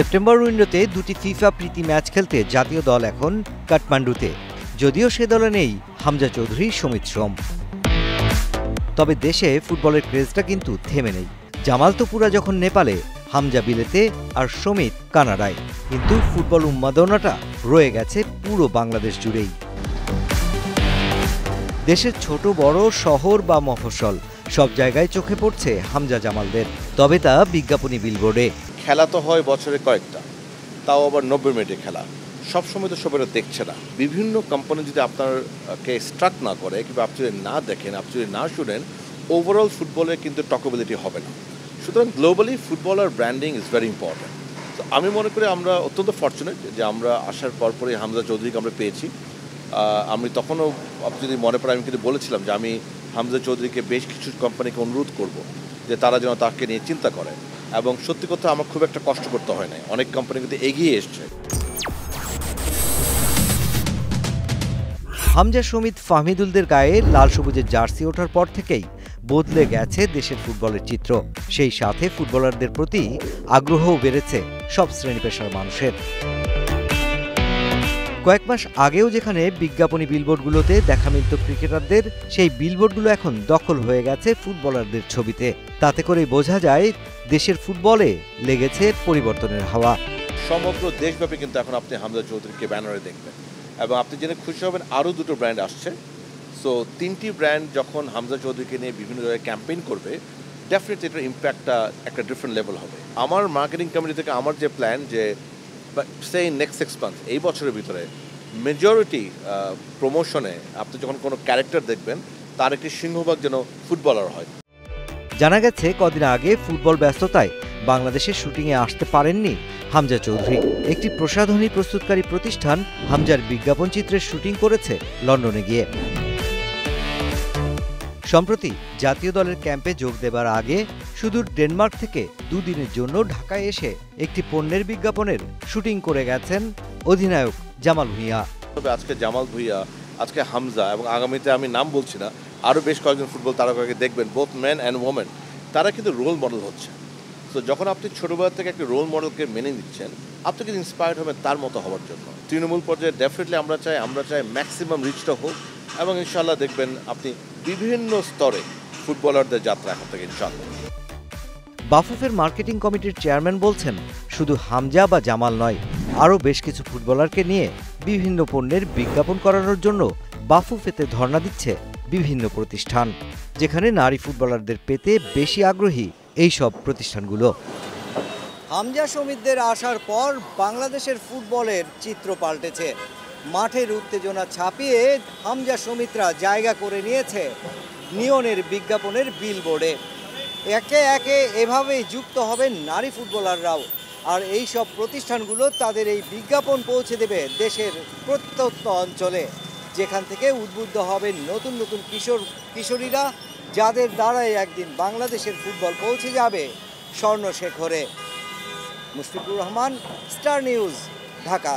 September উইন্ডোতে দুটি FIFA প্রীতি match খেলতে জাতীয় দল এখন কাঠমান্ডুতে। যদিও সে দলে নেই হামজা চৌধুরী, সমিত সোম। তবে দেশে ফুটবলের ক্রেজটা কিন্তু থেমে নেই। জামাল তোপুরা যখন নেপালে, হামজা বিলেতে আর সমিত কানাডায়, কিন্তু ফুটবল উন্মাদনাটা রয়ে গেছে পুরো বাংলাদেশ জুড়েই। দেশের ছোট বড় শহর বা মফস্বল সব জায়গায় চোখে পড়ছে হামজা জামালদের। তবে তা বিজ্ঞাপনী বিলবোর্ডে। খেলা তো হয় বছরে কয়েকটা, তাও আবার 90 মিনিটের খেলা। সবসময় তো সবাই দেখছে না। বিভিন্ন কোম্পানি যদি আপনারকে স্ট্রাক না করে কিংবা আপনি যদি না দেখেন, আপনি যদি না শুনেন, ওভারঅল ফুটবলে কিন্তু টকেবিলিটি হবে না। সুতরাং globally footballer branding is very important. তো আমি মনে করি আমরা অত্যন্ত ফর্চুনেট যে আমরা আসার পরপরই হামজা চৌধুরীকে আমরা পেয়েছি। আমি তখনও, আপনি যদি মনে পড়ে, আমি কিন্তু বলেছিলাম যে আমি হামজা চৌধুরীকে বেশ কিছু কোম্পানিকে অনুরোধ করব যে তারা যেন তাকে নিয়ে চিন্তা করে। এবং সত্যি কথা, আমার খুব একটা কষ্ট করতে হয় না। অনেক কোম্পানি কিন্তু এগিয়ে এসছে। হামজা, সমিত, ফাহমিদুলদের গায়ে লাল সবুজের জার্সি ওঠার পর থেকেই বদলে গেছে দেশের ফুটবলের চিত্র। সেই সাথে ফুটবলারদের প্রতি আগ্রহও বেড়েছে সব শ্রেণী পেশার মানুষের। কয়েক মাস আগেও যেখানে বিজ্ঞাপনী বিলবোর্ডগুলোতে দেখা মিলত ক্রিকেটারদের, সেই বিলবোর্ডগুলো এখন দখল হয়ে গেছে ফুটবলারদের ছবিতে। তাতে করেই বোঝা যায় দেশের ফুটবলে লেগেছে পরিবর্তনের হাওয়া। সমগ্র দেশব্যাপী কিন্তু এখন আপনি হামজা চৌধুরীকে ব্যানারে দেখবেন, এবং আপনি জেনে খুশি হবেন আরও দুটো ব্র্যান্ড আসছে। সো 3টি ব্র্যান্ড যখন হামজা চৌধুরীকে নিয়ে বিভিন্ন জায়গায় ক্যাম্পেইন করবে, ডেফিনেটলি এটার ইম্প্যাক্টটা একটা ডিফারেন্ট লেভেল হবে। আমার মার্কেটিং কমিটি থেকে আমার যে প্ল্যান, যে সেই নেক্সট 6 মান্থ, এই বছরের ভিতরে মেজরিটি প্রমোশনে আপনি যখন কোনো ক্যারেক্টার দেখবেন, তার একটি সিংহভাগ যেন ফুটবলার হয়। জানা গেছে কদিন আগে ফুটবল ব্যস্ততায় বাংলাদেশের শুটিংয়ে আসতে পারেননি হামজা চৌধুরী। একটি প্রসাধনী প্রস্তুতকারী প্রতিষ্ঠান হামজার বিজ্ঞাপন চিত্রের শুটিং করেছে লন্ডনে গিয়ে। সম্প্রতি জাতীয় দলের ক্যাম্পে যোগ দেবার আগে সুদূর ডেনমার্ক থেকে 2 দিনের জন্য ঢাকায় এসে একটি পণ্যের বিজ্ঞাপনের শুটিং করে গেছেন অধিনায়ক জামাল ভুঁইয়া। তবে আজকে জামাল ভুঁইয়া, আজকে হামজা, এবং আগামীতে আমি নাম বলছি না, আরও বেশ কয়েকজন ফুটবল তারকাকে দেখবেন, বোথ মেন অ্যান্ড ওমেন। তারা কিন্তু রোল মডেল হচ্ছে। তো যখন আপনি ছোটোবেলা থেকে একটি রোল মডেলকে মেনে নিচ্ছেন, আপনি কিন্তু ইন্সপায়ার্ড হবেন তার মতো হওয়ার জন্য। তৃণমূল পর্যায়ে ডেফিনেটলি আমরা চাই ম্যাক্সিমাম রিচটা হোক, এবং ইনশাল্লাহ দেখবেন আপনি বিভিন্ন স্তরে ফুটবলারদের যাত্রা এখন থেকে ইনশাল্লাহ। বাফুফের মার্কেটিং কমিটির চেয়ারম্যান বলছেন, শুধু হামজা বা জামাল নয়, আরও বেশ কিছু ফুটবলারকে নিয়ে বিভিন্ন পণ্যের বিজ্ঞাপন করানোর জন্য বাফুফেতে ধর্ণা দিচ্ছে বিভিন্ন প্রতিষ্ঠান, যেখানে নারী ফুটবলারদের পেতে বেশি আগ্রহী এই সব প্রতিষ্ঠানগুলো। হামজা সমিতদের আসার পর বাংলাদেশের ফুটবলের চিত্র পাল্টেছে। মাঠের উত্তেজনা ছাপিয়ে হামজা সমিতরা জায়গা করে নিয়েছে নিয়নের বিজ্ঞাপনের বিলবোর্ডে। একে একে এভাবেই যুক্ত হবেন নারী ফুটবলাররাও। আর এই সব প্রতিষ্ঠানগুলো তাদের এই বিজ্ঞাপন পৌঁছে দেবে দেশের প্রত্যন্ত অঞ্চলে, যেখান থেকে উদ্বুদ্ধ হবেন নতুন নতুন কিশোরীরা, যাদের দ্বারাই একদিন বাংলাদেশের ফুটবল পৌঁছে যাবে স্বর্ণশেখরে। Mushfiqur Rahman, Star News, Dhaka.